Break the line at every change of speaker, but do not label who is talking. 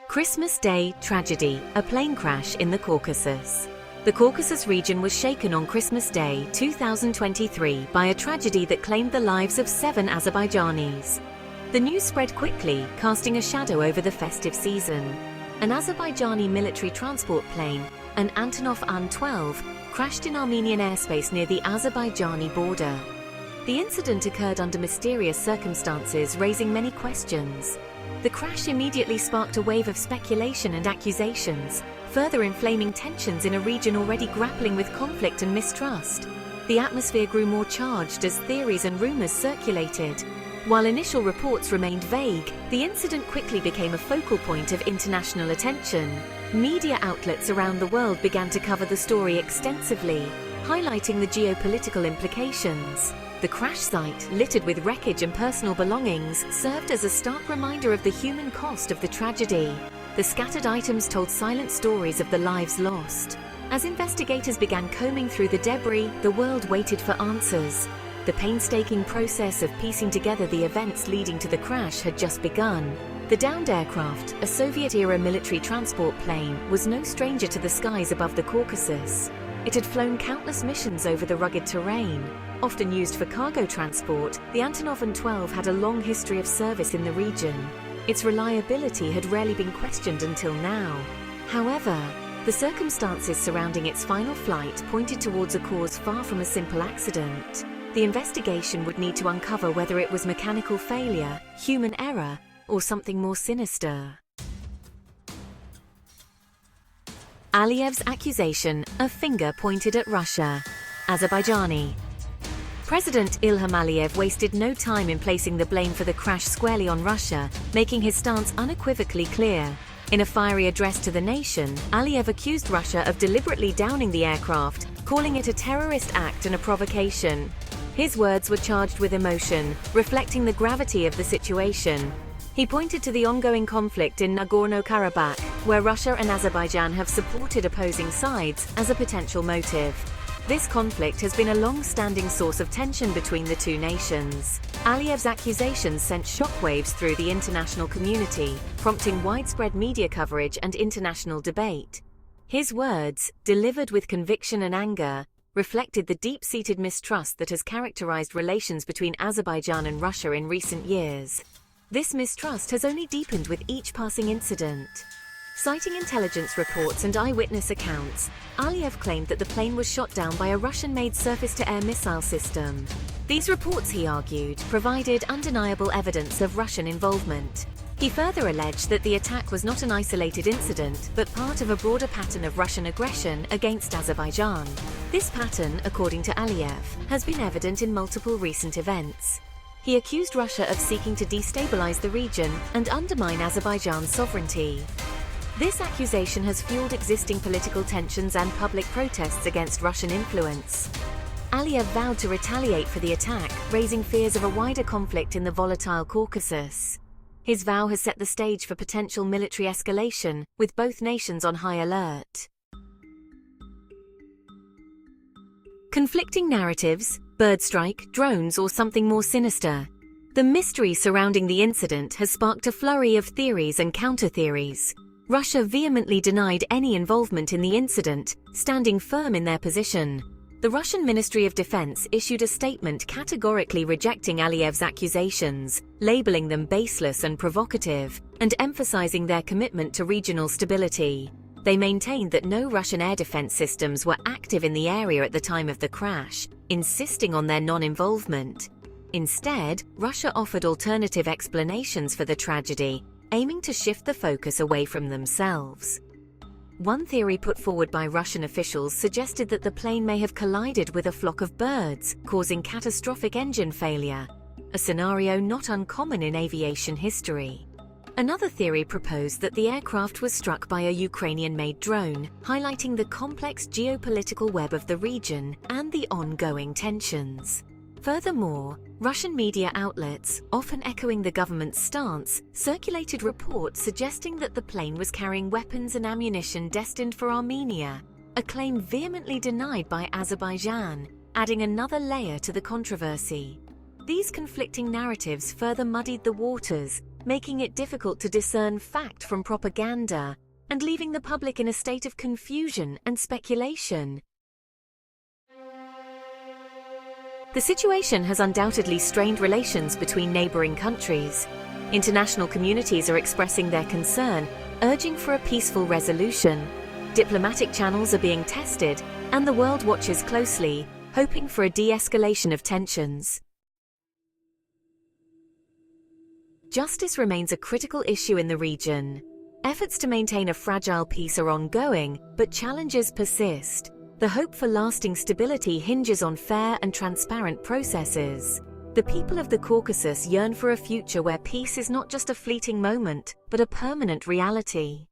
Christmas Day tragedy, a plane crash in the Caucasus. The Caucasus region was shaken on Christmas Day 2023 by a tragedy that claimed the lives of 7 Azerbaijanis. The news spread quickly, casting a shadow over the festive season. An Azerbaijani military transport plane, an Antonov An-12, crashed in Armenian airspace near the Azerbaijani border. The incident occurred under mysterious circumstances, raising many questions. The crash immediately sparked a wave of speculation and accusations, further inflaming tensions in a region already grappling with conflict and mistrust. The atmosphere grew more charged as theories and rumors circulated. While initial reports remained vague, the incident quickly became a focal point of international attention. Media outlets around the world began to cover the story extensively, highlighting the geopolitical implications. The crash site, littered with wreckage and personal belongings, served as a stark reminder of the human cost of the tragedy. The scattered items told silent stories of the lives lost. As investigators began combing through the debris, the world waited for answers. The painstaking process of piecing together the events leading to the crash had just begun. The downed aircraft, a Soviet-era military transport plane, was no stranger to the skies above the Caucasus. It had flown countless missions over the rugged terrain. Often used for cargo transport, the Antonov An-12 had a long history of service in the region. Its reliability had rarely been questioned until now. However, the circumstances surrounding its final flight pointed towards a cause far from a simple accident. The investigation would need to uncover whether it was mechanical failure, human error, or something more sinister. Aliyev's accusation, a finger pointed at Russia. Azerbaijani. President Ilham Aliyev wasted no time in placing the blame for the crash squarely on Russia, making his stance unequivocally clear. In a fiery address to the nation, Aliyev accused Russia of deliberately downing the aircraft, calling it a terrorist act and a provocation. His words were charged with emotion, reflecting the gravity of the situation. He pointed to the ongoing conflict in Nagorno-Karabakh, where Russia and Azerbaijan have supported opposing sides, as a potential motive. This conflict has been a long-standing source of tension between the two nations. Aliyev's accusations sent shockwaves through the international community, prompting widespread media coverage and international debate. His words, delivered with conviction and anger, reflected the deep-seated mistrust that has characterized relations between Azerbaijan and Russia in recent years. This mistrust has only deepened with each passing incident. Citing intelligence reports and eyewitness accounts, Aliyev claimed that the plane was shot down by a Russian-made surface-to-air missile system. These reports, he argued, provided undeniable evidence of Russian involvement. He further alleged that the attack was not an isolated incident, but part of a broader pattern of Russian aggression against Azerbaijan. This pattern, according to Aliyev, has been evident in multiple recent events. He accused Russia of seeking to destabilize the region and undermine Azerbaijan's sovereignty. This accusation has fueled existing political tensions and public protests against Russian influence. Aliyev vowed to retaliate for the attack, raising fears of a wider conflict in the volatile Caucasus. His vow has set the stage for potential military escalation, with both nations on high alert. Conflicting narratives, bird strike, drones, or something more sinister. The mystery surrounding the incident has sparked a flurry of theories and counter-theories. Russia vehemently denied any involvement in the incident, standing firm in their position. The Russian Ministry of Defense issued a statement categorically rejecting Aliyev's accusations, labeling them baseless and provocative, and emphasizing their commitment to regional stability. They maintained that no Russian air defense systems were active in the area at the time of the crash, insisting on their non-involvement. Instead, Russia offered alternative explanations for the tragedy, aiming to shift the focus away from themselves. One theory put forward by Russian officials suggested that the plane may have collided with a flock of birds, causing catastrophic engine failure, a scenario not uncommon in aviation history. Another theory proposed that the aircraft was struck by a Ukrainian-made drone, highlighting the complex geopolitical web of the region and the ongoing tensions. Furthermore, Russian media outlets, often echoing the government's stance, circulated reports suggesting that the plane was carrying weapons and ammunition destined for Armenia, a claim vehemently denied by Azerbaijan, adding another layer to the controversy. These conflicting narratives further muddied the waters, making it difficult to discern fact from propaganda and leaving the public in a state of confusion and speculation. The situation has undoubtedly strained relations between neighboring countries. International communities are expressing their concern, urging for a peaceful resolution. Diplomatic channels are being tested, and the world watches closely, hoping for a de-escalation of tensions. Justice remains a critical issue in the region. Efforts to maintain a fragile peace are ongoing, but challenges persist. The hope for lasting stability hinges on fair and transparent processes. The people of the Caucasus yearn for a future where peace is not just a fleeting moment, but a permanent reality.